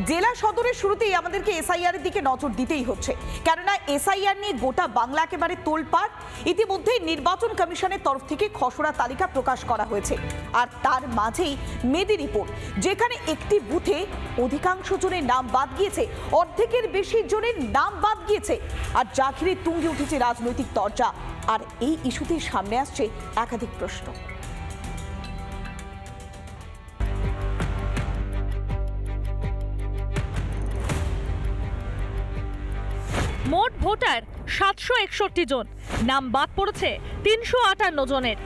জেলা সদরের শুরুতেই আমাদেরকে এসআইআর এর দিকে নজর দিতেই হচ্ছে, কেননা এসআইআর নিয়ে গোটা বাংলা একেবারে তোলপাড়। ইতিমধ্যেই নির্বাচন কমিশনের তরফ থেকে খসড়া তালিকা প্রকাশ করা হয়েছে, আর তার মাঝেই মেদিনীপুর, যেখানে একটি বুথে অধিকাংশ জনের নাম বাদ গিয়েছে, অর্ধেকের বেশি জনের নাম বাদ গিয়েছে, আর যা ঘিরে তুঙ্গে উঠেছে রাজনৈতিক তরজা। আর এই ইস্যুতে সামনে আসছে একাধিক প্রশ্ন। মোট ভোটার 761 জন, নাম বাদ পড়েছে 358 জনের।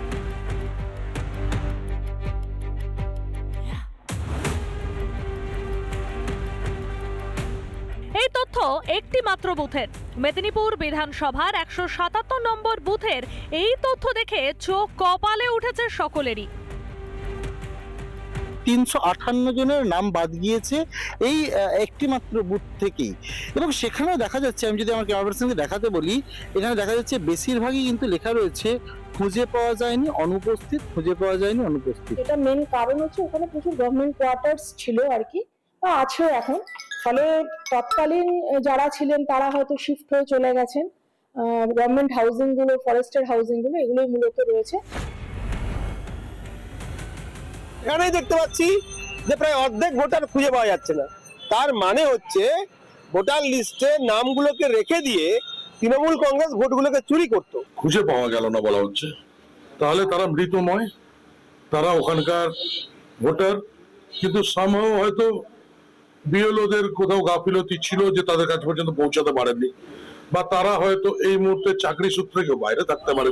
এই তথ্য একটি মাত্র বুথের, মেদিনীপুর বিধানসভার 177 নম্বর বুথের। এই তথ্য দেখে চোখ কপালে উঠেছে সকলেরই। 358 জনের নাম বাদ গিয়েছে এই একটি মাত্র বুথ থেকেই, এবং সেখানেও দেখা যাচ্ছে, আমি যদি আমার ক্যামেরা পার্সনকে দেখাতে বলি, এখানে দেখা যাচ্ছে বেশিরভাগই কিন্তু লেখা রয়েছে খুঁজে পাওয়া যায়নি অনুপস্থিত, খুঁজে পাওয়া যায়নি অনুপস্থিত। এটা মেন কারণ হচ্ছে ওখানে প্রচুর গভর্নমেন্ট কোয়ার্টার্স ছিল আর কি, বা আছে এখন। ফলে তৎকালীন যারা ছিলেন তারা হয়তো শিফট হয়ে চলে গেছেন। গভর্নমেন্ট হাউজিং গুলো, ফরেস্টের হাউজিং গুলো, এগুলোই মূলত রয়েছে। এখানেই দেখতে পাচ্ছি যে প্রায় অর্ধেক ভোটার খুঁজে পাওয়া যাচ্ছে না। তার মানে হচ্ছে ভোটার লিস্টে নামগুলোকে রেখে দিয়ে তৃণমূল কংগ্রেস ভোটগুলোকে চুরি করত। খুঁজে পাওয়া গেল না বলা হচ্ছে, তাহলে তারা মৃতময়, তারা ওখানকার ভোটার, কিন্তু সামহাও হয়তো বিএলওদের কোথাও গাফিলতি ছিল যে তাদের কাছে পর্যন্ত পৌঁছাতে পারেনি, বা তারা হয়তো এই মুহূর্তে চাকরি সূত্রে কেউ বাইরে থাকতে পারে।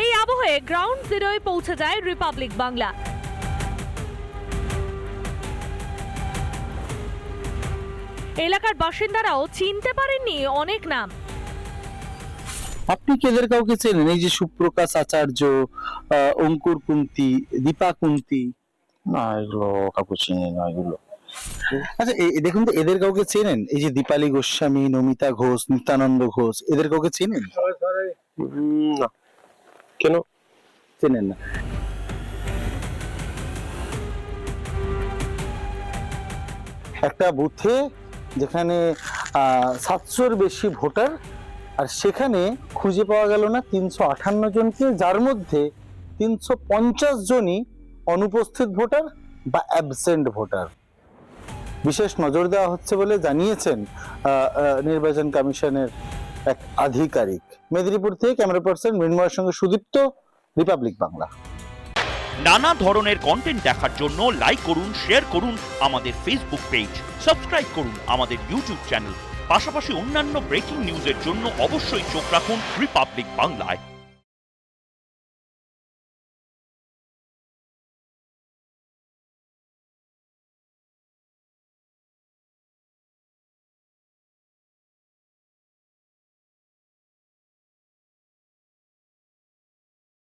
এই আবহে গ্রাউন্ড জিরোয় পৌঁছে যায় রিপাবলিক বাংলা। এলাকার বাসিন্দারাও চিনতে পারেননি অনেক নাম। আপনি কি এদের কাউকে চেনেন? এই যে সুপ্রকাশ আচার্য, অঙ্কুর কুন্তি, দীপা কুন্তি? না, এগুলো কাউকে চিনি না এগুলো। আচ্ছা, দেখুন তো, এদের কাউকে চেনেন? এই যে দীপালি গোস্বামী, নমিতা ঘোষ, নিত্যানন্দ ঘোষ, এদের কাউকে চেনেন? না। কেন চেনেন না? একটা বুথে যেখানে 700-র বেশি ভোটার, আর সেখানে খুঁজে পাওয়া গেল না 358 জনকে, যার মধ্যে 350 জনই অনুপস্থিত ভোটার বা অ্যাবসেন্ট ভোটার। বিশেষ নজর দেওয়া হচ্ছে বলে জানিয়েছেন নির্বাচন কমিশনের এক আধিকারিক। মেদিনীপুর থেকে ক্যামেরা পার্সন মৃন্ময়ের সঙ্গে সুদীপ্ত, রিপাবলিক বাংলা। নানা ধরনের কন্টেন্ট দেখার জন্য লাইক করুন, শেয়ার করুন আমাদের ফেসবুক পেজ, সাবস্ক্রাইব করুন আমাদের ইউটিউব চ্যানেল। পাশাপাশি অন্যান্য ব্রেকিং নিউজের জন্য অবশ্যই চোখ রাখুন রিপাবলিক বাংলায়।